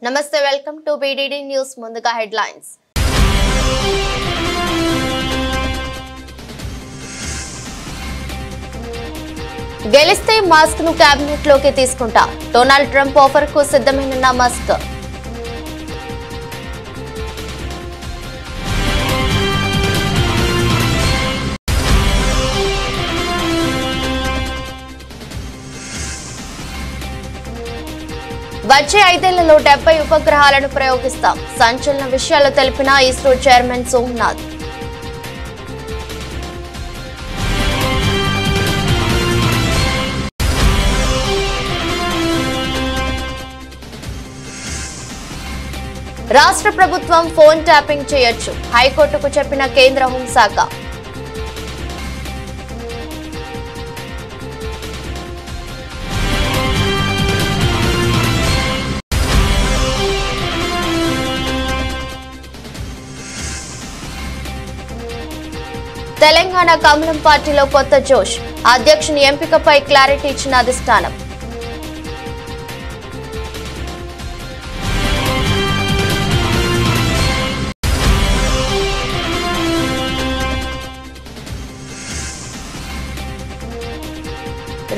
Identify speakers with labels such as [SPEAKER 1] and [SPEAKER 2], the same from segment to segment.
[SPEAKER 1] నమస్తే welcome to BDD news ముందుగా headlines గెలిస్తే మాస్క్ ను కేబినెట్ లోకి తీసుకుంటా డొనాల్డ్ ట్రంప్ ఆఫర్ కు సిద్ధమైన మస్క్ వచ్చే 5 ఏళ్లలో 70 ఉపగ్రహాలను ప్రయోగిస్తాం సంచలన విషయాలు తెలిపిన ఇస్రో చైర్మన్ సోమనాథ్ రాష్ట్ర ప్రభుత్వం ఫోన్ ట్యాపింగ్ చేయొచ్చు హైకోర్టుకు చెప్పిన కేంద్ర హోంశాఖ తెలంగాణ కమలం పార్టీలో కొత్త జోష్ అధ్యక్షుని ఎంపికపై క్లారిటీ ఇచ్చిన అధిష్టానం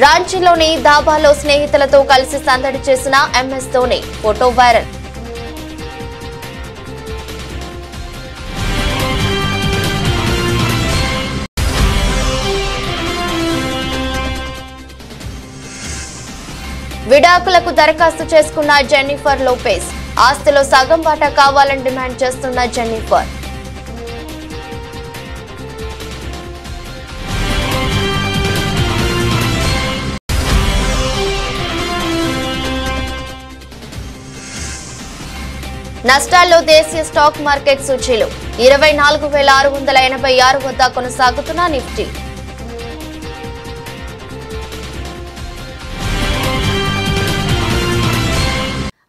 [SPEAKER 1] రాంచీలోని దాబాలో స్నేహితులతో కలిసి సందడి చేసిన ఎంఎస్ ధోని ఫోటో వైరల్ విడాకులకు దరఖాస్తు చేసుకున్న జెన్నిఫర్ లోపెజ్ ఆస్తిలో సగం వాటా కావాలని డిమాండ్ చేస్తున్న జెన్నిఫర్ నష్టాల్లో దేశీయ స్టాక్ మార్కెట్ సూచీలు 24,686 వద్ద కొనసాగుతున్న నిఫ్టీ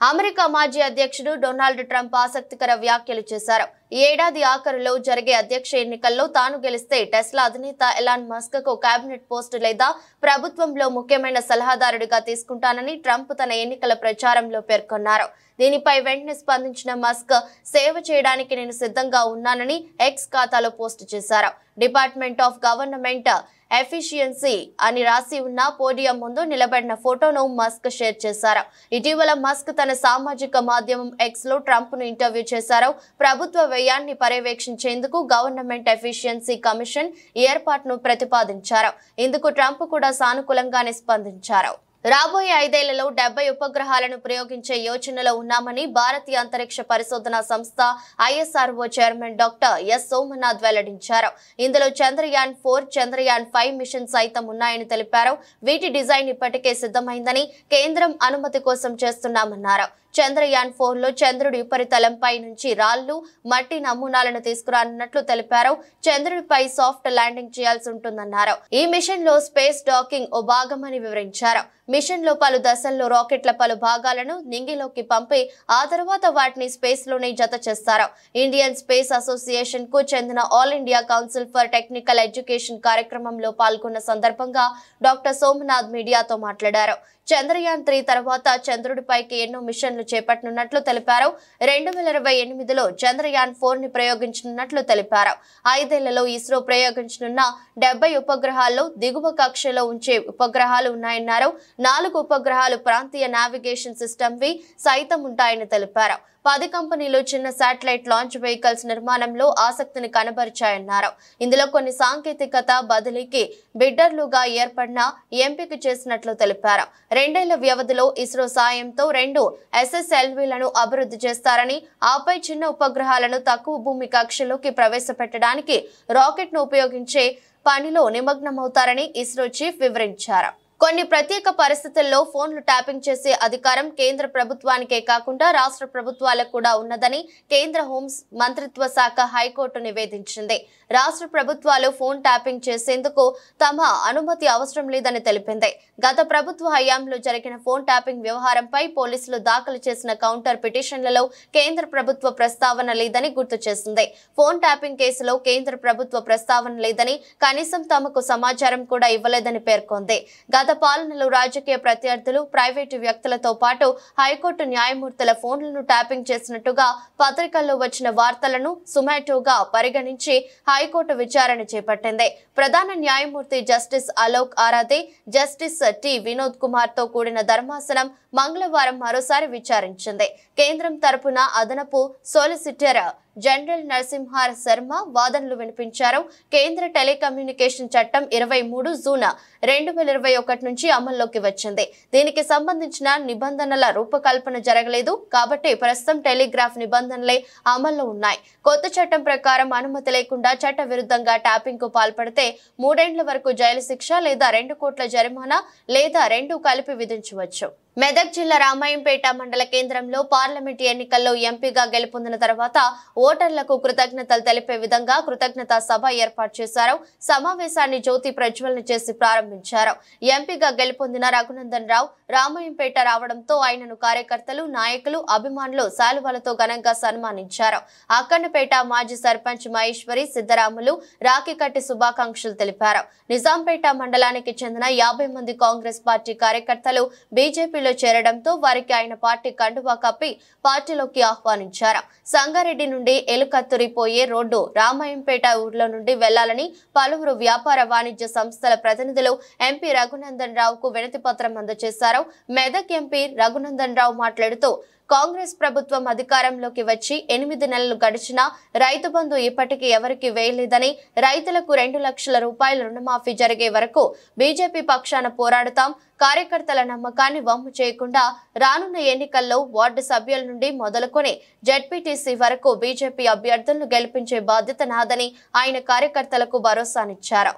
[SPEAKER 1] అమెరికా మాజీ అధ్యక్షుడు డొనాల్డ్ ట్రంప్ ఆసక్తికర వ్యాఖ్యలు చేశారు. ఈ ఏడాది ఆఖరులో జరిగే అధ్యక్ష ఎన్నికల్లో తాను గెలిస్తే టెస్లా అధినేత ఎలాన్ మస్క్ కు కేబినెట్ పోస్టు లేదా ప్రభుత్వంలో ముఖ్యమైన సలహాదారుడిగా తీసుకుంటానని ట్రంప్ తన ఎన్నికల ప్రచారంలో పేర్కొన్నారు. దీనిపై వెంటనే స్పందించిన మస్క్ సేవ చేయడానికి నేను సిద్ధంగా ఉన్నానని ఎక్స్ ఖాతాలో పోస్టు చేశారు. డిపార్ట్మెంట్ ఆఫ్ గవర్నమెంట్ ఎఫిషియన్సీ అని రాసి ఉన్న పోడియం ముందు నిలబడిన ఫోటోను మస్క్ షేర్ చేశారు. ఇటీవల మస్క్ తన సామాజిక మాధ్యమం ఎక్స్ లో ట్రంప్ ను ఇంటర్వ్యూ చేశారు. ప్రభుత్వ వ్యయాన్ని పర్యవేక్షించేందుకు గవర్నమెంట్ ఎఫిషియన్సీ కమిషన్ ఏర్పాటును ప్రతిపాదించారు. ఇందుకు ట్రంప్ కూడా సానుకూలంగానే స్పందించారు. రాబోయే 5 ఏళ్లలో 70 ఉపగ్రహాలను ప్రయోగించే యోచనలో ఉన్నామని భారతీయ అంతరిక్ష పరిశోధన సంస్థ ISRO chairman doctor yes Somnath వెల్లడించారు. ఇందులో చంద్రయాన్ 4, చంద్రయాన్ 5 మిషన్ సైతం ఉన్నాయని తెలిపారు. వీటి డిజైన్ ఇప్పటికే సిద్ధమైందని కేంద్రం అనుమతి కోసం చేస్తున్నామన్నారు. చంద్రయాన్ 4 లో చంద్రుడి ఉపరితలంపై నుంచి రాళ్లు, మట్టి నమూనాలను తీసుకురానున్నట్లు తెలిపారు. చంద్రుడిపై సాఫ్ట్ ల్యాండింగ్ చేయాల్సి ఉంటుందన్నారు. ఈ మిషన్ లో స్పేస్ డాకింగ్ ఓ భాగమని వివరించారు. మిషన్ లో పలు దశల్లో రాకెట్ల పలు భాగాలను నింగిలోకి పంపి ఆ తర్వాత వాటిని స్పేస్ లోనే జత చేస్తారు. ఇండియన్ స్పేస్ అసోసియేషన్ కు చెందిన all India council for technical education కార్యక్రమంలో పాల్గొన్న సందర్భంగా డాక్టర్ సోమనాథ్ మీడియాతో మాట్లాడారు. చంద్రయాన్ 3 తర్వాత చంద్రుడిపైకి ఎన్నో మిషన్లు చేపట్టనున్నట్లు తెలిపారు. 2028లో చంద్రయాన్ 4 ని ప్రయోగించనున్నట్లు తెలిపారు. 5 ఏళ్లలో ఇస్రో ప్రయోగించనున్న 70 ఉపగ్రహాల్లో దిగువ కక్షలో ఉంచే ఉపగ్రహాలు ఉన్నాయన్నారు. 4 ఉపగ్రహాలు ప్రాంతీయ నావిగేషన్ సిస్టమ్వి సైతం ఉంటాయని తెలిపారు. 10 కంపెనీలు చిన్న శాటిలైట్ లాంచ్ వెహికల్స్ నిర్మాణంలో ఆసక్తిని కనబరిచాయన్నారు. ఇందులో కొన్ని సాంకేతికత బదిలీకి బిడ్డర్లుగా ఏర్పడిన ఎంపిక చేసినట్లు తెలిపారు. 2 ఏళ్ల వ్యవధిలో ఇస్రో సాయంతో 2 SSLVలను అభివృద్ధి చేస్తారని, ఆపై చిన్న ఉపగ్రహాలను తక్కువ భూమి కక్షలోకి ప్రవేశపెట్టడానికి రాకెట్ ను ఉపయోగించే పనిలో నిమగ్నమవుతారని ఇస్రో చీఫ్ వివరించారు. కొన్ని ప్రత్యేక పరిస్థితుల్లో ఫోన్లు ట్యాపింగ్ చేసే అధికారం కేంద్ర ప్రభుత్వానికే కాకుండా రాష్ట్ర ప్రభుత్వాలకు కూడా ఉన్నదని కేంద్ర హోం మంత్రిత్వ శాఖ హైకోర్టు నివేదించింది. రాష్ట్ర ప్రభుత్వాలు ఫోన్ ట్యాపింగ్ చేసేందుకు తమ అనుమతి అవసరం లేదని తెలిపింది. గత ప్రభుత్వ హయాంలో జరిగిన ఫోన్ ట్యాపింగ్ వ్యవహారంపై పోలీసులు దాఖలు చేసిన కౌంటర్ పిటిషన్లలో కేంద్ర ప్రభుత్వ ప్రస్తావన లేదని గుర్తు చేసింది. ఫోన్ ట్యాపింగ్ కేసులో కేంద్ర ప్రభుత్వ ప్రస్తావన లేదని, కనీసం తమకు సమాచారం కూడా ఇవ్వలేదని పేర్కొంది. గత గత పాలనలో రాజకీయ ప్రత్యర్థులు, ప్రైవేటు వ్యక్తులతో పాటు హైకోర్టు న్యాయమూర్తుల ఫోన్లను ట్యాపింగ్ చేసినట్టుగా పత్రికల్లో వచ్చిన వార్తలను సుమాటోగా పరిగణించి హైకోర్టు విచారణ చేపట్టింది. ప్రధాన న్యాయమూర్తి justice Alok Aradhe, justice T Vinod Kumar తో కూడిన ధర్మాసనం మంగళవారం మరోసారి విచారించింది. కేంద్రం తరపున అదనపు సోలిసిటర్ జనరల్ నరసింహార్ శర్మ వాదనలు వినిపించారు. కేంద్ర టెలికమ్యూనికేషన్ చట్టం 23 జూన్ 2021 నుంచి అమల్లోకి వచ్చింది. దీనికి సంబంధించిన నిబంధనల రూపకల్పన జరగలేదు కాబట్టి ప్రస్తుతం టెలిగ్రాఫ్ నిబంధనలే అమల్లో ఉన్నాయి. కొత్త చట్టం ప్రకారం అనుమతి లేకుండా చట్ట విరుద్ధంగా ట్యాపింగ్ కు పాల్పడితే 3 ఏళ్ల వరకు జైలు శిక్ష లేదా 2 కోట్ల జరిమానా లేదా 2 కలిపి విధించవచ్చు. మెదక్ జిల్లా రామాయంపేట మండల కేంద్రంలో పార్లమెంట్ ఎన్నికల్లో ఎంపీగా గెలుపొందిన తర్వాత ఓటర్లకు కృతజ్ఞతలు తెలిపే విధంగా కృతజ్ఞతా సభ ఏర్పాటు చేశారు. సమావేశాన్ని జ్యోతి ప్రజ్వలన చేసి ప్రారంభించారు. ఎంపీగా గెలుపొందిన రఘునందన్ రావు రామాయంపేట రావడంతో ఆయనను కార్యకర్తలు, నాయకులు, అభిమానులు శాలువాలతో ఘనంగా సన్మానించారు. అక్కన్నపేట మాజీ సర్పంచ్ మహేశ్వరి, సిద్దరాములు రాఖీ కట్టి శుభాకాంక్షలు తెలిపారు. నిజాంపేట మండలానికి చెందిన 50 మంది కాంగ్రెస్ పార్టీ కార్యకర్తలు బీజేపీ చేరడంతో వారికి ఆయన పార్టీ కండువా కప్పి పార్టీలోకి ఆహ్వానించారు. సంగారెడ్డి నుండి ఎలుకత్తురి పోయే రోడ్డు రామాయంపేట ఊర్లో నుండి వెళ్లాలని పలువురు వ్యాపార వాణిజ్య సంస్థల ప్రతినిధులు ఎంపీ రఘునందన్ రావుకు వినతి పత్రం అందజేశారు. మెదక్ ఎంపీ రఘునందన్ రావు మాట్లాడుతూ కాంగ్రెస్ ప్రభుత్వం అధికారంలోకి వచ్చి 8 నెలలు గడిచినా రైతు బంధు ఇప్పటికీ ఎవరికి వేయలేదని, రైతులకు 2 లక్షల రూపాయల రుణమాఫీ జరిగే వరకు బీజేపీ పక్షాన పోరాడుతాం, కార్యకర్తల నమ్మకాన్ని వమ్ము చేయకుండా రానున్న ఎన్నికల్లో వార్డు సభ్యుల నుండి మొదలుకొని జెడ్పీటీసీ వరకు బీజేపీ అభ్యర్థులను గెలిపించే బాధ్యత నాదని ఆయన కార్యకర్తలకు భరోసానిచ్చారు.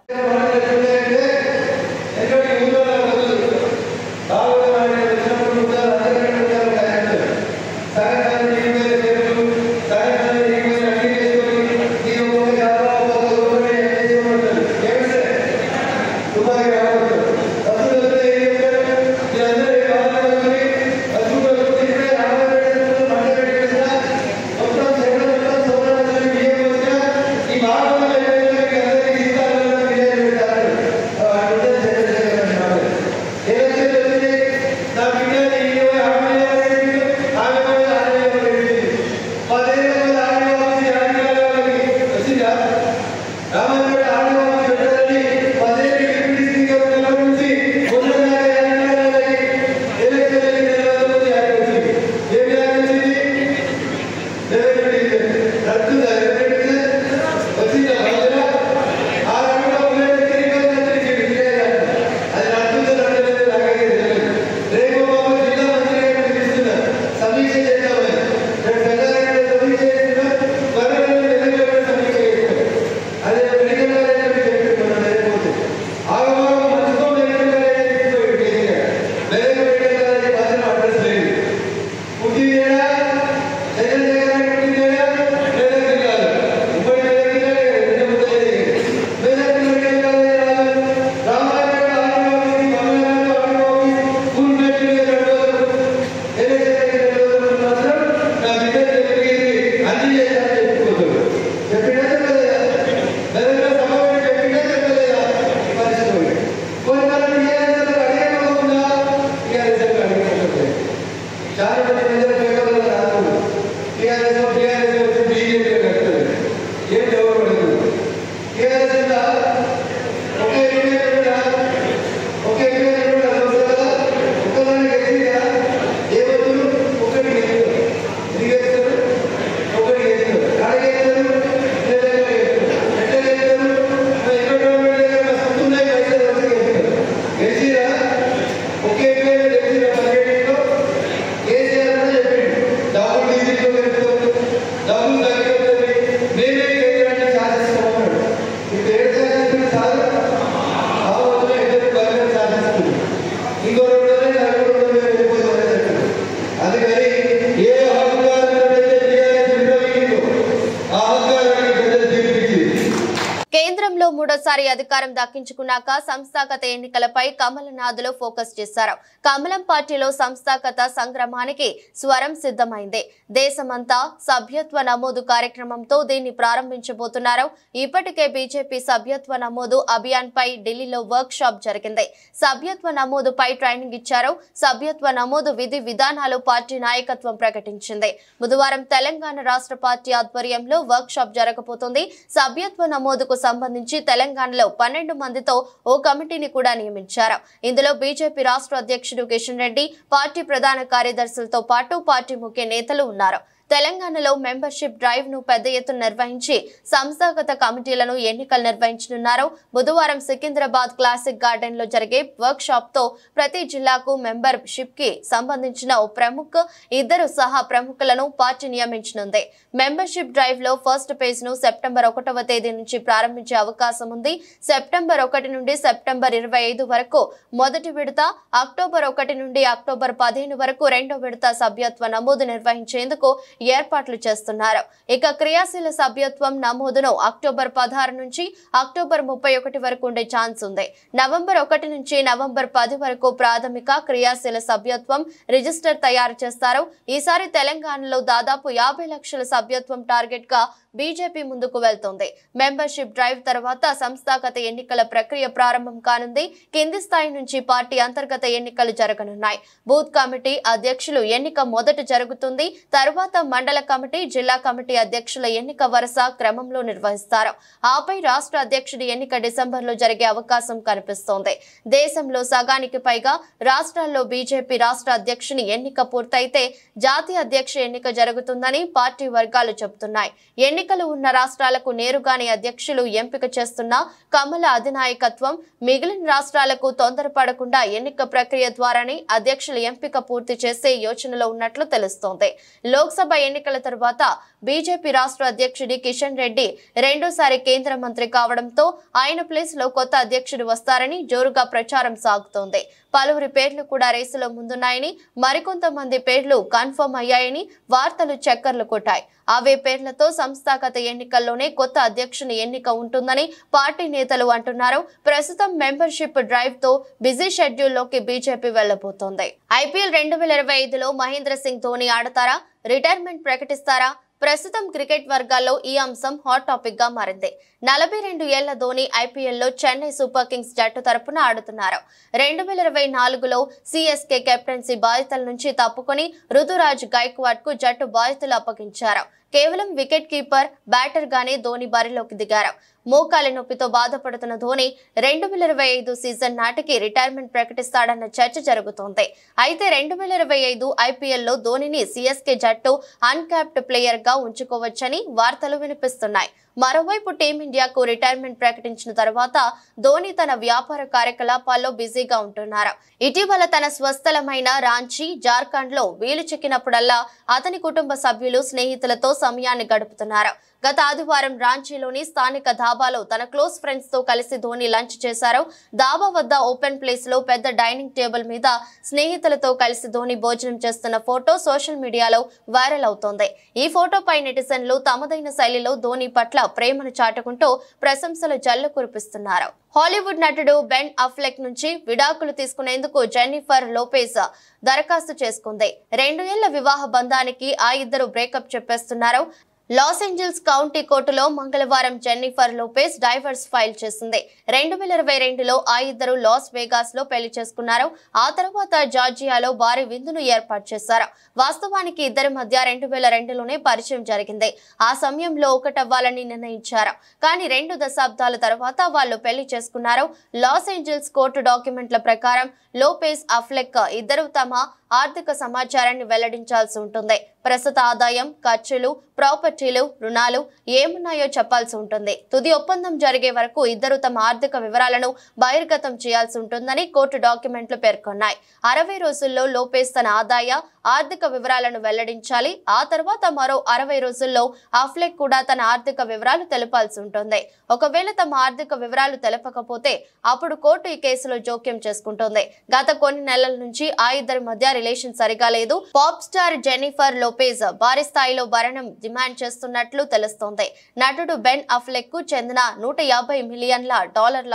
[SPEAKER 1] రెండోసారి అధికారం దక్కించుకున్నాక సంస్థాగత ఎన్నికలపై కమలనాథులు ఫోకస్ చేశారు. కమలం పార్టీలో సంస్థాగత సంగ్రామానికి స్వరం సిద్ధమైంది. దేశమంతా సభ్యత్వ నమోదు కార్యక్రమంతో దీన్ని ప్రారంభించబోతున్నారు. ఇప్పటికే బీజేపీ సభ్యత్వ నమోదు అభియాన్ పై ఢిల్లీలో వర్క్ షాప్ జరిగింది. సభ్యత్వ నమోదుపై ట్రైనింగ్ ఇచ్చారు. సభ్యత్వ నమోదు విధి విధానాలు పార్టీ నాయకత్వం ప్రకటించింది. బుధవారం తెలంగాణ రాష్ట్ర పార్టీ ఆధ్వర్యంలో వర్క్ షాప్ జరగబోతోంది. సభ్యత్వ నమోదుకు సంబంధించి తెలంగాణలో 12 మందితో ఓ కమిటీని కూడా నియమించారు. ఇందులో బీజేపీ రాష్ట్ర అధ్యక్షుడు కిషన్ రెడ్డి, పార్టీ ప్రధాన కార్యదర్శులతో పాటు పార్టీ ముఖ్య నేతలు ఉన్నారు. తెలంగాణలో మెంబర్షిప్ డ్రైవ్ ను పెద్ద ఎత్తున నిర్వహించి సంస్థాగత కమిటీలను ఎన్నికలు నిర్వహించనున్నారు. బుధవారం సికింద్రాబాద్ క్లాసిక్ గార్డెన్ లో జరిగే వర్క్ షాప్ తో ప్రతి జిల్లాకు మెంబర్షిప్ కి సంబంధించిన ఓ ప్రముఖ, 2 సహా ప్రముఖులను పార్టీ నియమించనుంది. మెంబర్షిప్ డ్రైవ్ లో ఫస్ట్ పేజ్ ను సెప్టెంబర్ 1వ తేదీ నుంచి ప్రారంభించే అవకాశం ఉంది. సెప్టెంబర్ 1 నుండి సెప్టెంబర్ 25 వరకు మొదటి విడత, అక్టోబర్ 1 నుండి అక్టోబర్ 15 వరకు రెండో విడత సభ్యత్వ నమోదు నిర్వహించేందుకు ఏర్పాట్లు చేస్తున్నారు. ఇక క్రియాశీల సభ్యత్వం నమోదును అక్టోబర్ 16 నుంచి అక్టోబర్ 31 వరకు ఉండే ఛాన్స్ ఉంది. నవంబర్ 1 నుంచి నవంబర్ 10 వరకు ప్రాథమిక క్రియాశీల సభ్యత్వం రిజిస్టర్ తయారు చేస్తారు. ఈసారి తెలంగాణలో దాదాపు 50 లక్షల సభ్యత్వం టార్గెట్ గా బీజేపీ ముందుకు వెళ్తోంది. మెంబర్షిప్ డ్రైవ్ తర్వాత సంస్థాగత ఎన్నికల ప్రక్రియ ప్రారంభం కానుంది. కింది స్థాయి నుంచి పార్టీ అంతర్గత ఎన్నికలు జరగనున్నాయి. బూత్ కమిటీ అధ్యక్షులు ఎన్నిక మొదట జరుగుతుంది. తర్వాత మండల కమిటీ, జిల్లా కమిటీ అధ్యక్షుల ఎన్నిక వరుస క్రమంలో నిర్వహిస్తారు. ఆపై రాష్ట్ర అధ్యక్షుడి ఎన్నిక డిసెంబర్లో జరిగే అవకాశం కనిపిస్తోంది. దేశంలో సగానికి పైగా రాష్ట్రాల్లో బీజేపీ రాష్ట్ర అధ్యక్షుని ఎన్నిక పూర్తయితే జాతీయ అధ్యక్ష ఎన్నిక జరుగుతుందని పార్టీ వర్గాలు చెబుతున్నాయి. ఎన్నికలు ఉన్న రాష్ట్రాలకు నేరుగానే అధ్యక్షులు ఎంపిక చేస్తున్న కమల అధినాయకత్వం మిగిలిన రాష్ట్రాలకు తొందరపడకుండా ఎన్నిక ప్రక్రియ ద్వారానే అధ్యక్షుల ఎంపిక పూర్తి చేసే యోచనలో ఉన్నట్లు తెలుస్తోంది. లోక్సభ ఎన్నికల తర్వాత బీజేపీ రాష్ట్ర అధ్యక్షుడి కిషన్ రెడ్డి రెండోసారి కేంద్ర మంత్రి కావడంతో ఆయన ప్లేస్ లో కొత్త అధ్యక్షుడు వస్తారని జోరుగా ప్రచారం సాగుతోంది. పలువురి పేర్లు కూడా రేసులో ముందున్నాయని, మరికొంతమంది పేర్లు కన్ఫర్మ్ అయ్యాయని వార్తలు చక్కర్లు కొట్టాయి. అవే పేర్లతో సంస్థాగత ఎన్నికల్లోనే కొత్త అధ్యక్షుని ఎన్నిక ఉంటుందని పార్టీ నేతలు అంటున్నారు. ప్రస్తుతం మెంబర్షిప్ డ్రైవ్ తో బిజీ షెడ్యూల్ లోకి బీజేపీ వెళ్లబోతోంది. ఐపీఎల్ 2025లో మహేంద్ర సింగ్ ధోని ఆడతారా? రిటైర్మెంట్ ప్రకటిస్తారా? ప్రస్తుతం క్రికెట్ వర్గాల్లో ఈ అంశం హాట్ టాపిక్ గా మారింది. 42 ఏళ్ల ధోని ఐపీఎల్ లో చెన్నై సూపర్ కింగ్స్ జట్టు తరపున ఆడుతున్నారు. 2024లో సిఎస్కే కెప్టెన్సీ బాధ్యతల నుంచి తప్పుకొని రుతురాజ్ గైక్వాడ్ కు జట్టు బాధ్యతలు అప్పగించారు. కేవలం వికెట్ కీపర్, బ్యాటర్ గానే ధోని బరిలోకి దిగారు. మోకాలి నొప్పితో బాధపడుతున్న ధోని 2025 సీజన్ నాటికి రిటైర్మెంట్ ప్రకటిస్తాడన్న చర్చ జరుగుతోంది. అయితే 2025 ఐపీఎల్ లో ధోనిని సిఎస్కే జట్టు అన్క్యాప్డ్ ప్లేయర్ గా ఉంచుకోవచ్చని వార్తలు వినిపిస్తున్నాయి. మరోవైపు టీమిండియాకు రిటైర్మెంట్ ప్రకటించిన తర్వాత ధోని తన వ్యాపార కార్యకలాపాల్లో బిజీగా ఉంటున్నారు. ఇటీవల తన స్వస్థలమైన రాంచీ, జార్ఖండ్ లో వీలు చిక్కినప్పుడల్లా అతని కుటుంబ సభ్యులు, స్నేహితులతో సమయాన్ని గడుపుతున్నారు. గత ఆదివారం రాంచీలోని స్థానిక ధాబాలో తన క్లోజ్ ఫ్రెండ్స్ తో కలిసి ధోని లంచ్ చేశారు. ధాబా వద్ద ఓపెన్ ప్లేస్ లో పెద్ద డైనింగ్ టేబుల్ మీద స్నేహితులతో కలిసి ధోని భోజనం చేస్తున్న ఫోటో సోషల్ మీడియాలో వైరల్ అవుతోంది. ఈ ఫోటోపై నెటిజన్లు తమదైన శైలిలో ధోని పట్ల ప్రేమను చాటుకుంటూ ప్రశంసలు జల్లు కురిపిస్తున్నారు. హాలీవుడ్ నటుడు బెన్ అఫ్లెక్ నుంచి విడాకులు తీసుకునేందుకు జెన్నిఫర్ లోపెజ్ దరఖాస్తు చేసుకుంది. 2 ఏళ్ల వివాహ బంధానికి ఆ ఇద్దరు బ్రేకప్ చెప్పేస్తున్నారు. లాస్ ఏంజల్స్ కౌంటీ కోర్టులో మంగళవారం జెన్నిఫర్ లోపెజ్ డైవర్స్ ఫైల్ చేసింది. 2022లో ఆ ఇద్దరు లాస్ వేగాస్ లో పెళ్లి చేసుకున్నారు. ఆ తర్వాత జార్జియాలో భారీ విందును ఏర్పాటు చేశారు. వాస్తవానికి ఇద్దరి మధ్య 2002లోనే పరిచయం జరిగింది. ఆ సమయంలో ఒకటవ్వాలని నిర్ణయించారు. కానీ 2 దశాబ్దాల తర్వాత వాళ్ళు పెళ్లి చేసుకున్నారు. లాస్ ఏంజల్స్ కోర్టు డాక్యుమెంట్ల ప్రకారం లోపెజ్, అఫ్లెక్ ఇద్దరు తమ ఆర్థిక సమాచారాన్ని వెల్లడించాల్సి ఉంటుంది. ప్రస్తుత ఆదాయం, ఖర్చులు, ప్రాపర్టీలు, రుణాలు ఏమున్నాయో చెప్పాల్సి ఉంటుంది. తుది ఒప్పందం జరిగే వరకు ఇద్దరు తమ ఆర్థిక వివరాలను బహిర్గతం చేయాల్సి ఉంటుందని కోర్టు డాక్యుమెంట్లు పేర్కొన్నాయి. 60 రోజుల్లో లోపెజ్ తన ఆదాయ, ఆర్థిక వివరాలను వెల్లడించాలి. ఆ తర్వాత మరో 60 రోజుల్లో అఫ్లెక్ కూడా తన ఆర్థిక వివరాలు తెలపాల్సి ఉంటుంది. ఒకవేళ తమ ఆర్థిక వివరాలు తెలపకపోతే అప్పుడు కోర్టు ఈ కేసులో జోక్యం చేసుకుంటుంది. గత కొన్ని నెలల నుంచి ఆ ఇద్దరి మధ్య రిలేషన్ సరిగా లేదు. పాప్ స్టార్ జెన్నిఫర్ లోపెజ్ భారీ స్థాయిలో భరణం డిమాండ్ చేస్తున్నట్లు తెలుస్తోంది. నటుడు బెన్ అఫ్లెక్ కు చెందిన $150 మిలియన్ల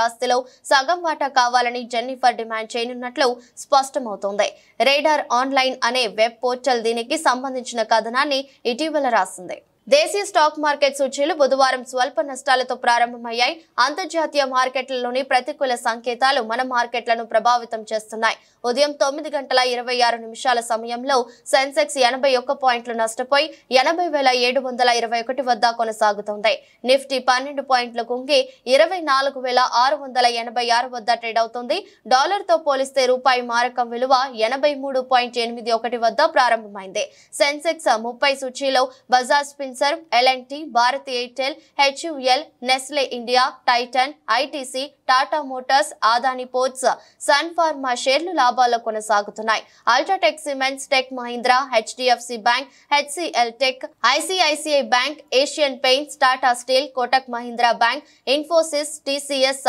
[SPEAKER 1] ఆస్తిలో సగం వాటా కావాలని జెన్నిఫర్ డిమాండ్ చేయనున్నట్లు స్పష్టమవుతోంది. రేడార్ ఆన్లైన్ అనే వెబ్ పోర్టల్ దీనికి సంబంధించిన కథనాన్ని ఇటీవల రాసింది. దేశీయ స్టాక్ మార్కెట్ సూచీలు బుధవారం స్వల్ప నష్టాలతో ప్రారంభమయ్యాయి. అంతర్జాతీయ మార్కెట్లలోని ప్రతికూల సంకేతాలు మన మార్కెట్లను ప్రభావితం చేస్తున్నాయి. ఉదయం 9:26 సమయంలో సెన్సెక్స్ 81 పాయింట్లు నష్టపోయి 80,721 వద్ద కొనసాగుతోంది. నిఫ్టీ 12 పాయింట్లు కుంగి 24,686 వద్ద ట్రేడ్ అవుతోంది. డాలర్తో పోలిస్తే రూపాయి మారకం విలువ 83.81 వద్ద ప్రారంభమైంది. సెన్సెక్స్ 30 సూచీలో Bajaj L&T, Bharti Airtel, HUL, Nestle India, Titan, ITC, Tata Motors, Adani Ports, Sun Pharma షేర్లు లాభాల్లో కొనసాగుతున్నాయి. UltraTech Cements, Tech Mahindra, HDFC bank, HCL tech, ICICI bank, Asian Paints, Tata Steel, Kotak Mahindra bank, Infosys, TCS,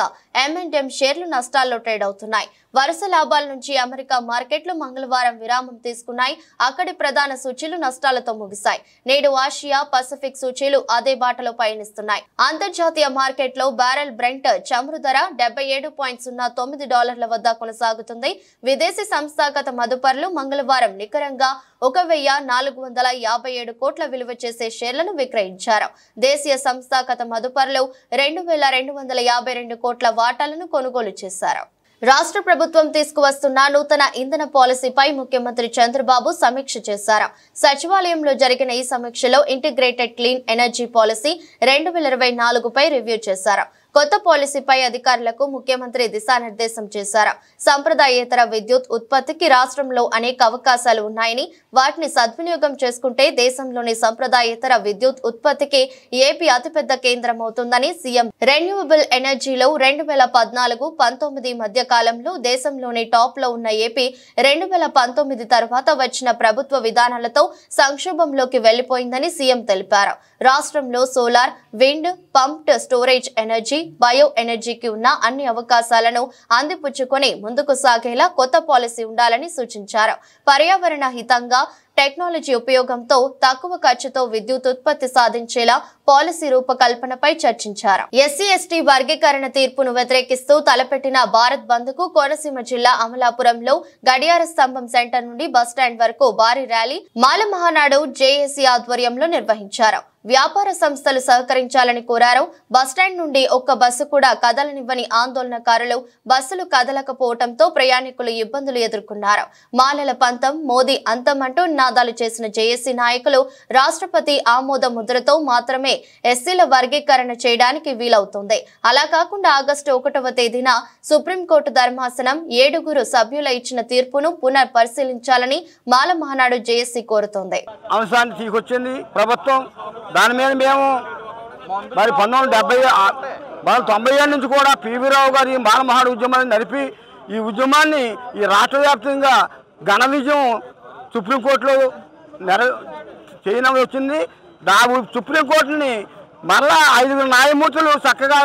[SPEAKER 1] M&M షేర్లు నష్టాల్లో ట్రేడ్ అవుతున్నాయి. వరుస లాభాల నుంచి అమెరికా మార్కెట్లు మంగళవారం విరామం తీసుకున్నాయి. అక్కడి ప్రధాన సూచీలు నష్టాలతో ముగిశాయి. నేడు ఆసియా పసిఫిక్ సూచీలు అదే బాటలో పయనిస్తున్నాయి. అంతర్జాతీయ మార్కెట్లో బ్యారెల్ బ్రెంట్ చమురు ధర $70.09 వద్ద కొనసాగుతుంది. విదేశీ సంస్థాగత మదుపర్లు మంగళవారం నికరంగా 1,457 కోట్ల విలువ చేసే షేర్లను విక్రయించారు. దేశీయ సంస్థాగత మదుపర్లు 2,252 కోట్ల వాటాలను కొనుగోలు చేశారు. రాష్ట్ర ప్రభుత్వం తీసుకువస్తున్న నూతన ఇంధన పాలసీపై ముఖ్యమంత్రి చంద్రబాబు సమీక్ష చేశారు. సచివాలయంలో జరిగిన ఈ సమీక్షలో ఇంటిగ్రేటెడ్ క్లీన్ ఎనర్జీ పాలసీ 2024పై రివ్యూ చేశారు. కొత్త పాలసీపై అధికారులకు ముఖ్యమంత్రి దిశానిర్దేశం చేశారు. సంప్రదాయేతర విద్యుత్ ఉత్పత్తికి రాష్ట్రంలో అనేక అవకాశాలు ఉన్నాయని, వాటిని సద్వినియోగం చేసుకుంటే దేశంలోని సంప్రదాయేతర విద్యుత్ ఉత్పత్తికి ఏపీ అతిపెద్ద కేంద్రం అవుతుందని సీఎం రెన్యూవబుల్ ఎనర్జీలో 2014-19 మధ్య కాలంలో దేశంలోని టాప్ లో ఉన్న ఏపీ 2019 తర్వాత వచ్చిన ప్రభుత్వ విధానాలతో సంక్షోభంలోకి వెళ్లిపోయిందని సీఎం తెలిపారు. రాష్ట్రంలో solar, wind, pumped storage energy, bio ఎనర్జీకి ఉన్న అన్ని అవకాశాలను అందిపుచ్చుకొని ముందుకు సాగేలా కొత్త పాలసీ ఉండాలని సూచించారు. పర్యావరణ హితంగా టెక్నాలజీ ఉపయోగంతో తక్కువ ఖర్చుతో విద్యుత్ ఉత్పత్తి సాధించేలా పాలసీ రూపకల్పనపై చర్చించారు. ఎస్సీ/ఎస్టీ వర్గీకరణ తీర్పును వ్యతిరేకిస్తూ తలపెట్టిన భారత్ బంద్ కు కోనసీమ జిల్లా అమలాపురంలో గడియార స్తంభం సెంటర్ నుండి బస్టాండ్ వరకు భారీ ర్యాలీ మాల మహానాడు జేఏసీ ఆధ్వర్యంలో నిర్వహించారు. వ్యాపార సంస్థలు సహకరించాలని కోరారు. బస్టాండ్ నుండి ఒక్క బస్సు కూడా కదలనివ్వని ఆందోళనకారులు బస్సులు కదలకపోవడంతో ప్రయాణికులు ఇబ్బందులు ఎదుర్కొన్నారు. మాలల పంతం, మోదీ అంతం అంటూ నినాదాలు చేసిన జేఏసీ నాయకులు రాష్ట్రపతి ఆమోద ముద్రతో మాత్రమే ఎస్సీల వర్గీకరణ చేయడానికి వీలవుతుంది. అలా కాకుండా ఆగస్టు 1వ తేదీన సుప్రీంకోర్టు ధర్మాసనం 7 సభ్యుల ఇచ్చిన తీర్పును పునఃపరిశీలించాలని మాల మహానాడు జేఏసీ కోరుతోంది.
[SPEAKER 2] దాని మీద మేము మరి 1990 నుంచి కూడా పివి రావు గారు ఈ మాల మహానాడు ఉద్యమాన్ని నడిపి ఈ ఉద్యమాన్ని ఈ రాష్ట్ర వ్యాప్తంగా ఘన విజయం సుప్రీంకోర్టులో చేయడం వచ్చింది. సుప్రీంకోర్టుని మరలా 5 న్యాయమూర్తులు చక్కగా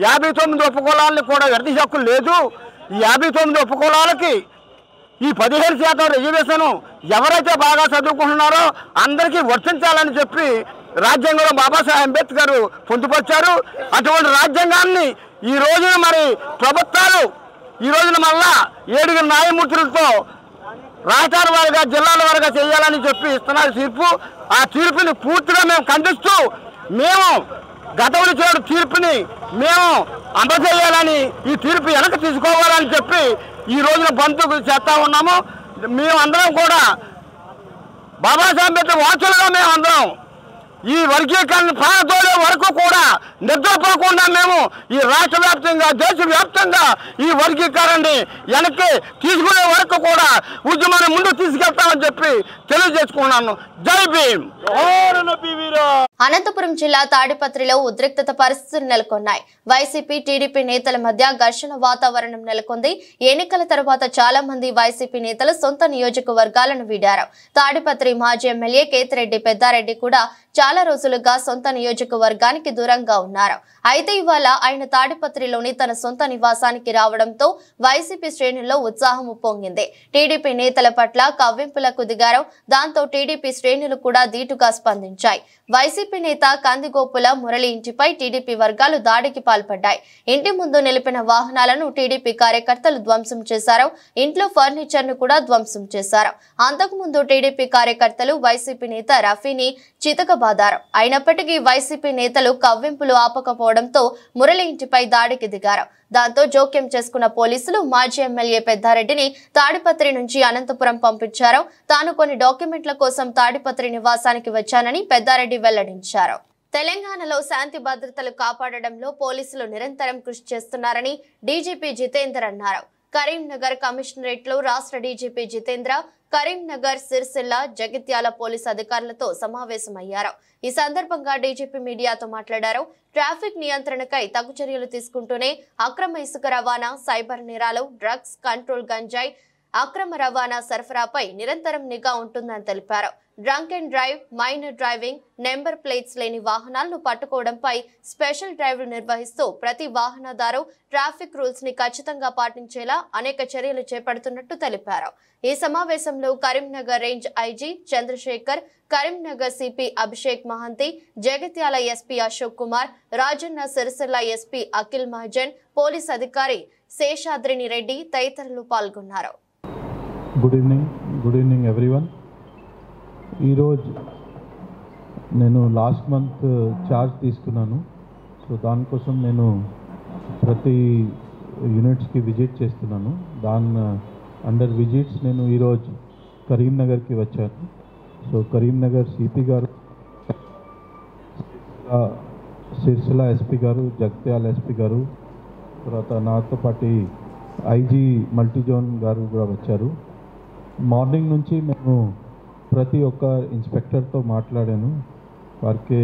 [SPEAKER 2] 59 ఉపకులాలని కూడా విడదీసే హక్కు లేదు. ఈ 59 ఉపకులాలకి ఈ 17% రిజర్వేషన్ ఎవరైతే బాగా చదువుకుంటున్నారో అందరికీ వర్తించాలని చెప్పి రాజ్యాంగంలో బాబాసాహెబ్ అంబేద్కర్ పొందుపరిచారు. అటువంటి రాజ్యాంగాన్ని ఈ రోజున మరి ప్రభుత్వాలు ఈ రోజున మళ్ళా 7 న్యాయమూర్తులతో రాష్ట్రాల వారిగా జిల్లాల వారిగా చేయాలని చెప్పి ఇస్తున్నారు తీర్పు. ఆ తీర్పుని పూర్తిగా మేము ఖండిస్తూ మేము గతంలో చేసిన తీర్పుని మేము అమలు చేయాలని, ఈ తీర్పు వెనక్కి తీసుకోవాలని చెప్పి ఈ రోజున బంధుకు చేస్తా ఉన్నాము. మేమందరం కూడా బాబాసాహెబ్ అంబేద్కర్ వాచులుగా మేమందరం ఈ వర్గీకరణ ప్రాణతోడే వరకు కూడా నిద్రపోకుండా మేము ఈ రాష్ట్ర వ్యాప్తంగా దేశవ్యాప్తంగా ఈ వర్గీకరణని వెనక్కి తీసుకునే వరకు కూడా ఉద్యమాన్ని ముందుకు తీసుకెళ్తామని చెప్పి తెలియజేసుకున్నాను. జై భీమ్.
[SPEAKER 1] అనంతపురం జిల్లా తాడిపత్రిలో ఉద్రిక్తత పరిస్థితులు నెలకొన్నాయి. వైసీపీ, టీడీపీ నేతల మధ్య ఘర్షణ వాతావరణం నెలకొంది. ఎన్నికల తర్వాత చాలా మంది వైసీపీ నేతలు సొంత నియోజకవర్గాలను వీడారు. తాడిపత్రి మాజీ ఎమ్మెల్యే కేతిరెడ్డి పెద్దారెడ్డి కూడా చాలా రోజులుగా సొంత నియోజకవర్గానికి దూరంగా ఉన్నారు. అయితే ఇవాళ ఆయన తాడిపత్రిలోని తన సొంత నివాసానికి రావడంతో వైసీపీ శ్రేణుల్లో ఉత్సాహం ఉప్పొంగింది. టీడీపీ నేతల పట్ల కవ్వింపులకు దిగారు. దాంతో టీడీపీ శ్రేణులు కూడా ధీటుగా స్పందించాయి. వైసీపీ నేత కందిగోపుల మురళి ఇంటిపై టీడీపీ వర్గాలు దాడికి పాల్పడ్డాయి. ఇంటి ముందు నిలిపిన వాహనాలను టీడీపీ కార్యకర్తలు ధ్వంసం చేశారు. ఇంట్లో ఫర్నిచర్ ను కూడా ధ్వంసం చేశారు. అంతకుముందు టీడీపీ కార్యకర్తలు వైసీపీ నేత రఫీని చితకబాదారు. అయినప్పటికీ వైసీపీ నేతలు కవ్వింపులు ఆపకపోవడంతో మురళి ఇంటిపై దాడికి దిగారు. దాంతో జోక్యం చేసుకున్న పోలీసులు మాజీ ఎమ్మెల్యే పెద్దారెడ్డిని తాడిపత్రి నుంచి అనంతపురం పంపించారు. తాను కొన్ని డాక్యుమెంట్ల కోసం తాడిపత్రి నివాసానికి వచ్చానని పెద్దారెడ్డి వెల్లడించారు. తెలంగాణలో శాంతి భద్రతలు కాపాడడంలో పోలీసులు నిరంతరం కృషి చేస్తున్నారని డీజీపీ జితేందర్ అన్నారు. కరీంనగర్ కమిషనరేట్ లో రాష్ట్ర డీజీపీ జితేంద్ర కరీంనగర్, సిరిసిల్ల, జగిత్యాల పోలీసు అధికారులతో సమావేశమయ్యారు. ఈ సందర్భంగా డీజీపీ మీడియాతో మాట్లాడారు. ట్రాఫిక్ నియంత్రణకై తగు చర్యలు తీసుకుంటూనే అక్రమ ఇసుక రవాణా, సైబర్ నేరాలు, డ్రగ్స్ కంట్రోల్, గంజాయి అక్రమ రవాణా సరఫరాపై నిరంతరం నిఘా ఉంటుందని తెలిపారు. Drunk and drive, minor driving, number plates లేని వాహనాలను పట్టుకోవడంపై స్పెషల్ డ్రైవ్లు నిర్వహిస్తూ ప్రతి వాహనదారు ట్రాఫిక్ రూల్స్ ని ఖచ్చితంగా పాటించేలా అనేక చర్యలు చేపడుతున్నట్టు తెలిపారు. ఈ సమావేశంలో Karimnagar range IG Chandrashekar, Karimnagar CP Abhishek Mohanty, Jagtial SP Ashok Kumar, Rajanna Sircilla SP Akhil Mahajan, police అధికారి శేషాద్రిని రెడ్డి తదితరులు పాల్గొన్నారు.
[SPEAKER 3] Good evening everyone. ఈరోజు నేను లాస్ట్ మంత్ ఛార్జ్ తీసుకున్నాను. సో దానికోసం నేను ప్రతి యూనిట్స్కి విజిట్ చేస్తున్నాను. అండర్ విజిట్స్ నేను ఈరోజు కరీంనగర్కి వచ్చాను. సో కరీంనగర్ సిపి గారు, సిరిసిల్ల ఎస్పీ గారు, జగిత్యాల ఎస్పీ గారు, తర్వాత నాతో పాటు ఐజీ మల్టీజోన్ గారు కూడా వచ్చారు. మార్నింగ్ నుంచి మేము ప్రతి ఒక్క ఇన్స్పెక్టర్తో మాట్లాడాను. వారికి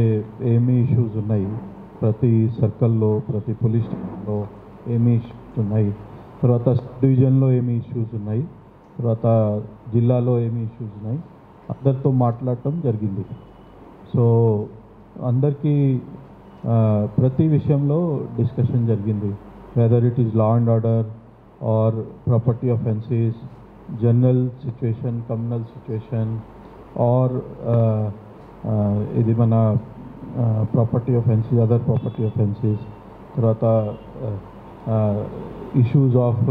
[SPEAKER 3] ఏమి ఇష్యూస్ ఉన్నాయి, ప్రతి సర్కిల్లో, ప్రతి పోలీస్ స్టేషన్లో ఏమి ఇష్యూస్ ఉన్నాయి, తర్వాత డివిజన్లో ఏమి ఇష్యూస్ ఉన్నాయి, తర్వాత జిల్లాలో ఏమి ఇష్యూస్ ఉన్నాయి, అందరితో మాట్లాడటం జరిగింది. సో అందరికీ ప్రతి విషయంలో డిస్కషన్ జరిగింది. Whether it is law and order or property offenses, general situation, communal situation or ఇది మన property offenses, other property offenses, తర్వాత issues of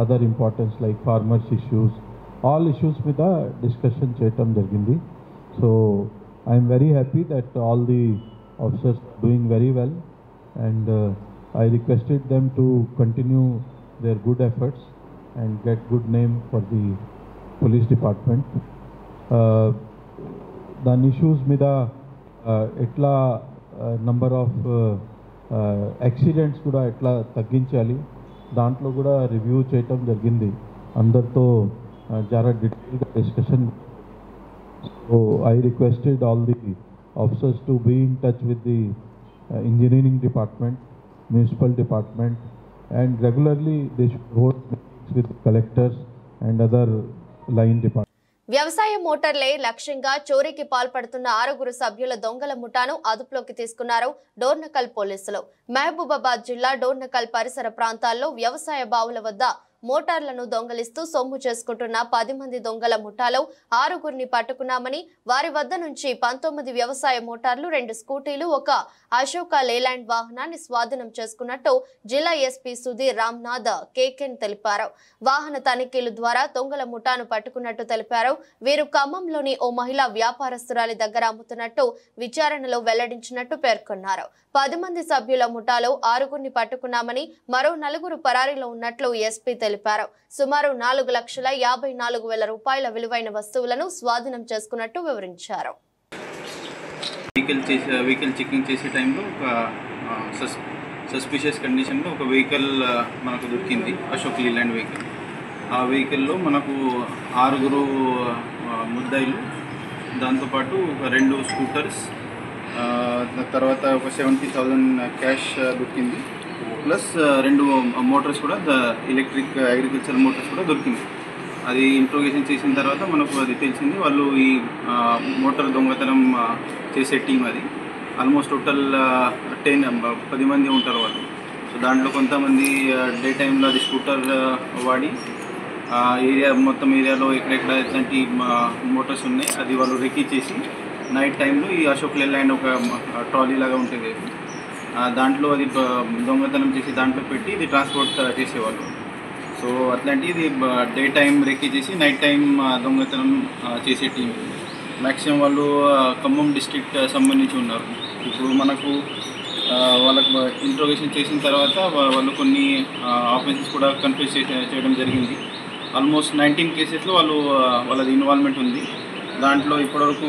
[SPEAKER 3] other importance like farmers issues, all issues మీద డిస్కషన్ చేయటం జరిగింది. So I'm very happy that all the officers doing very well and I requested them to continue their good efforts and get good name for the police department. The issues mida etla number of accidents kuda etla tagginchali dantlo kuda review cheyatam jarigindi. Andartho jara detailed discussion. So I requested all the officers to be in touch with the engineering department, municipal department, and regularly they should hold meetings with collectors and other line departments.
[SPEAKER 1] వ్యవసాయ మోటార్లే లక్ష్యంగా చోరీకి పాల్పడుతున్న 6 సభ్యుల దొంగల ముఠాను అదుపులోకి తీసుకున్నారు డోర్నకల్ పోలీసులు. మహబూబాబాద్ జిల్లా డోర్నకల్ పరిసర ప్రాంతాల్లో వ్యవసాయ బావుల వద్ద మోటార్లను దొంగలిస్తూ సొమ్ము చేసుకుంటున్న 10 మంది దొంగల ముఠాలో 6 పట్టుకున్నామని, వారి వద్ద నుంచి 19 వ్యవసాయ మోటార్లు, 2 స్కూటీలు, ఒక అశోక లేలాండ్ వాహనాన్ని స్వాధీనం చేసుకున్నట్టు జిల్లా ఎస్పీ సుధీర్ రామ్నాథ్ కేకెన్ తెలిపారు. వాహన తనిఖీల ద్వారా దొంగల ముఠాను పట్టుకున్నట్టు తెలిపారు. వీరు ఖమ్మంలోని ఓ మహిళా వ్యాపారస్తురాలి దగ్గర అమ్ముతున్నట్టు విచారణలో వెల్లడించినట్టు పేర్కొన్నారు. 10 మంది సభ్యుల ముఠాలో 6 పట్టుకున్నామని, మరో 4 పరారీలో ఉన్నట్లు ఎస్పీ తెలిపారు. సుమారు 4,54,000 రూపాయల విలువైన వస్తువులను స్వాధీనం చేసుకున్నట్టు వివరించారు.
[SPEAKER 4] వెహికల్ చెకింగ్ చేసే టైంలో ఒక సస్పిషియస్ కండిషన్లో ఒక వెహికల్ మనకు దొరికింది, అశోక్ లీలాండ్ వెహికల్. ఆ వెహికల్లో మనకు 6 ముద్దాయిలు, దాంతోపాటు ఒక 2 స్కూటర్స్, తర్వాత ఒక 70,000 క్యాష్ దొరికింది, ప్లస్ 2 మోటార్స్ కూడా, ఎలక్ట్రిక్ అగ్రికల్చర్ మోటార్స్ కూడా దొరికింది. అది ఇంట్రోగేషన్ చేసిన తర్వాత మనకు అది తెలిసింది వాళ్ళు ఈ మోటార్ దొంగతనం చేసే టీం అది. ఆల్మోస్ట్ టోటల్ 10 మంది ఉంటారు వాళ్ళు. సో దాంట్లో కొంతమంది డే టైంలో అది స్కూటర్ వాడి మొత్తం ఏరియాలో ఎక్కడెక్కడ ఎట్లాంటి మోటార్స్ ఉన్నాయి అది వాళ్ళు రెక్కీ చేసి నైట్ టైంలో ఈ అశోక్ లేలాండ్ ఒక ట్రాలీ లాగా ఉంటుంది, దాంట్లో అది దొంగతనం చేసి దాంట్లో పెట్టి ఇది ట్రాన్స్పోర్ట్ చేసేవాళ్ళు. సో అట్లాంటి ఇది డే టైం రెక్కీ చేసి నైట్ టైం దొంగతనం చేసే టీం. మ్యాక్సిమం వాళ్ళు ఖమ్మం డిస్ట్రిక్ట్ సంబంధించి ఉన్నారు. ఇప్పుడు మనకు వాళ్ళకు ఇంట్రోగేషన్ చేసిన తర్వాత వాళ్ళు కొన్ని ఆఫెన్సెస్ కూడా కన్ఫ్యూజ్ చేయడం జరిగింది. ఆల్మోస్ట్ 19 కేసెస్లో వాళ్ళది ఇన్వాల్వ్మెంట్ ఉంది. దాంట్లో ఇప్పటివరకు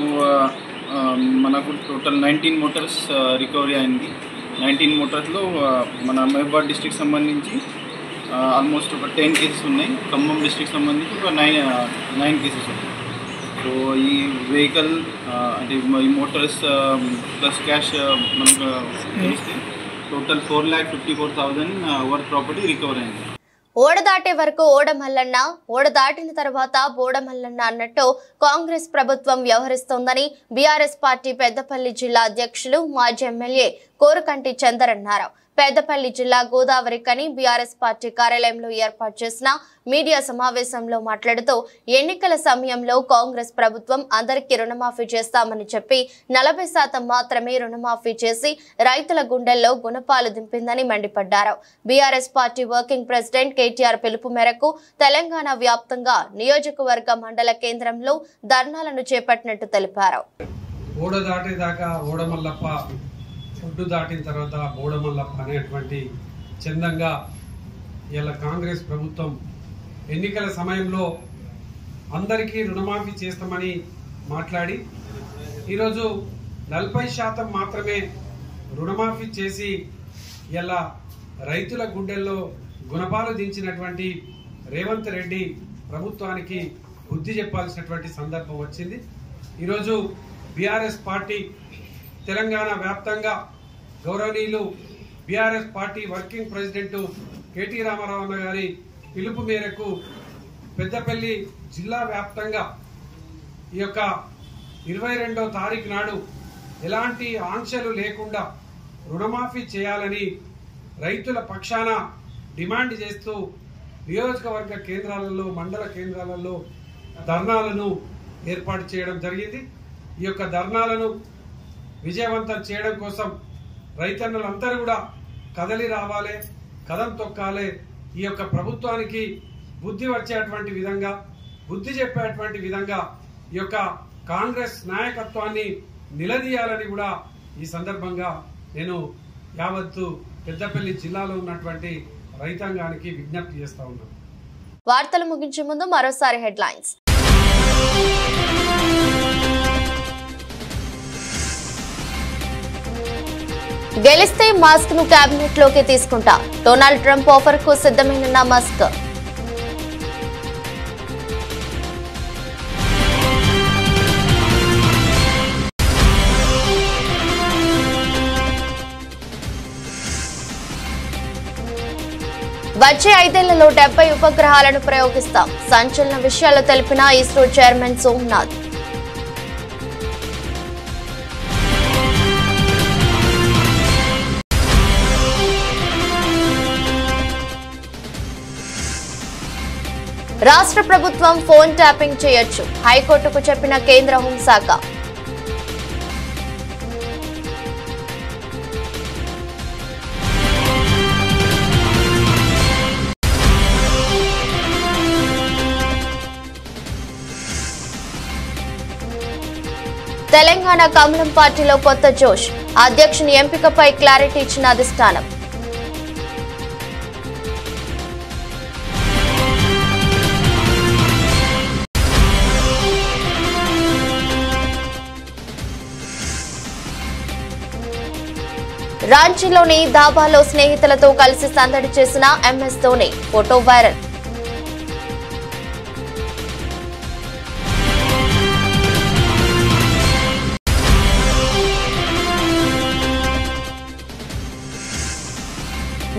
[SPEAKER 4] మనకు టోటల్ 19 మోటార్స్ రికవరీ అయింది. 19 మోటార్స్లో మన మహబూబాద్ డిస్ట్రిక్ట్ సంబంధించి ఆల్మోస్ట్ ఒక 10 కేసెస్ ఉన్నాయి. ఖమ్మం డిస్ట్రిక్ట్ సంబంధించి ఒక 9 కేసెస్ ఉన్నాయి. సో ఈ వెహికల్ అంటే ఈ మోటార్స్ ప్లస్ క్యాష్ మనకు తెలిస్తే టోటల్ 4,54,000 వర్త్ ప్రాపర్టీ రికవర్ అయింది.
[SPEAKER 1] ఓడ దాటే వరకు ఓడమల్లన్న, ఓడ దాటిన తర్వాత బోడమల్లన్న అన్నట్టు కాంగ్రెస్ ప్రభుత్వం వ్యవహరిస్తోందని బీఆర్ఎస్ పార్టీ పెద్దపల్లి జిల్లా అధ్యక్షులు మాజీ ఎమ్మెల్యే కోరుకంటి చందర్ అన్నారు. పెద్దపల్లి జిల్లా గోదావరికని బీఆర్ఎస్ పార్టీ కార్యాలయంలో ఏర్పాటు చేసిన మీడియా సమావేశంలో మాట్లాడుతూ ఎన్నికల సమయంలో కాంగ్రెస్ ప్రభుత్వం అందరికీ రుణమాఫీ చేస్తామని చెప్పి 40% మాత్రమే రుణమాఫీ చేసి రైతుల గుండెల్లో గుణపాలు దింపిందని మండిపడ్డారు. BRS party working president KTR పిలుపు మేరకు తెలంగాణ వ్యాప్తంగా నియోజకవర్గ మండల కేంద్రంలో ధర్నాలను చేపట్టినట్టు తెలిపారు.
[SPEAKER 5] ఓడ దాటేదాకా ఓడమల్లప్ప, ఒడ్డు దాటిన తర్వాత బోడమల్లప్ప అనేటువంటి చందంగా ఇలా కాంగ్రెస్ ప్రభుత్వం ఎన్నికల సమయంలో అందరికీ రుణమాఫీ చేస్తామని మాట్లాడి ఈరోజు 40% మాత్రమే రుణమాఫీ చేసి ఇలా రైతుల గుండెల్లో గుణపాలు దించినటువంటి రేవంత్ రెడ్డి ప్రభుత్వానికి బుద్ధి చెప్పాల్సినటువంటి సందర్భం వచ్చింది. ఈరోజు బీఆర్ఎస్ పార్టీ తెలంగాణ వ్యాప్తంగా గౌరవనీయులు BRS party working president KT Rama Rao గారి పిలుపు మేరకు పెద్దపల్లి జిల్లా వ్యాప్తంగా ఈ యొక్క 22వ తారీఖు నాడు ఎలాంటి ఆంక్షలు లేకుండా రుణమాఫీ చేయాలని రైతుల పక్షాన డిమాండ్ చేస్తూ నియోజకవర్గ కేంద్రాలలో, మండల కేంద్రాలలో ధర్నాలను ఏర్పాటు చేయడం జరిగింది. ఈ యొక్క ధర్నాలను విజయవంతం చేయడం కోసం రైతన్నులందరూ కూడా కదలి రావాలి, కదం తొక్కాలి. ఈ యొక్క ప్రభుత్వానికి బుద్ధి వచ్చేటువంటి విధంగా, బుద్ధి చెప్పేటువంటి విధంగా ఈ యొక్క కాంగ్రెస్ నాయకత్వాన్ని నిలదీయాలని కూడా ఈ సందర్భంగా నేను యావత్తు పెద్దపల్లి జిల్లాలో ఉన్నటువంటి రైతాంగానికి విజ్ఞప్తి చేస్తా ఉన్నాను.
[SPEAKER 1] వార్తలు ముగించే ముందు మరోసారి హెడ్లైన్స్. గెలిస్తే మస్క్ ను కేబినెట్ లోకి తీసుకుంటా, డొనాల్డ్ ట్రంప్ ఆఫర్ కు సిద్ధమైన మస్క్. వచ్చే 5 ఏళ్లలో 70 ఉపగ్రహాలను ప్రయోగిస్తాం, సంచలన విషయాలు తెలిపిన ఇస్రో చైర్మన్ సోమనాథ్. రాష్ట్ర ప్రభుత్వం ఫోన్ ట్యాపింగ్ చేయొచ్చు, హైకోర్టుకు చెప్పిన కేంద్ర హోంశాఖ. తెలంగాణ కమలం పార్టీలో కొత్త జోష్, అధ్యక్షుని ఎంపికపై క్లారిటీ ఇచ్చిన అధిష్టానం. రాంచీలోని ధాబాలో స్నేహితులతో కలిసి సందడి చేసిన ఎంఎస్ ధోని ఫోటో వైరల్.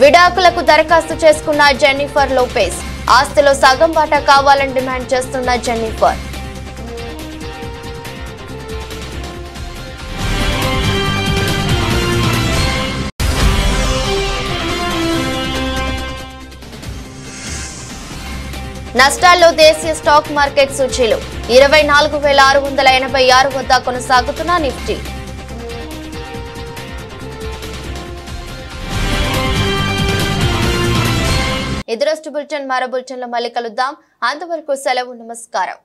[SPEAKER 1] విడాకులకు దరఖాస్తు చేసుకున్న జెన్నిఫర్ లోపెజ్, ఆస్తిలో సగం వాటా కావాలని డిమాండ్ చేస్తున్న జెన్నిఫర్. నష్టాల్లో దేశీయ స్టాక్ మార్కెట్ సూచీలు 24,686 వద్ద కొనసాగుతున్న నిఫ్టీ. ఇది రోజు బులెటిన్. మరో బులెటిన్లో మళ్ళీ కలుద్దాం. అంతవరకు సెలవు. నమస్కారం.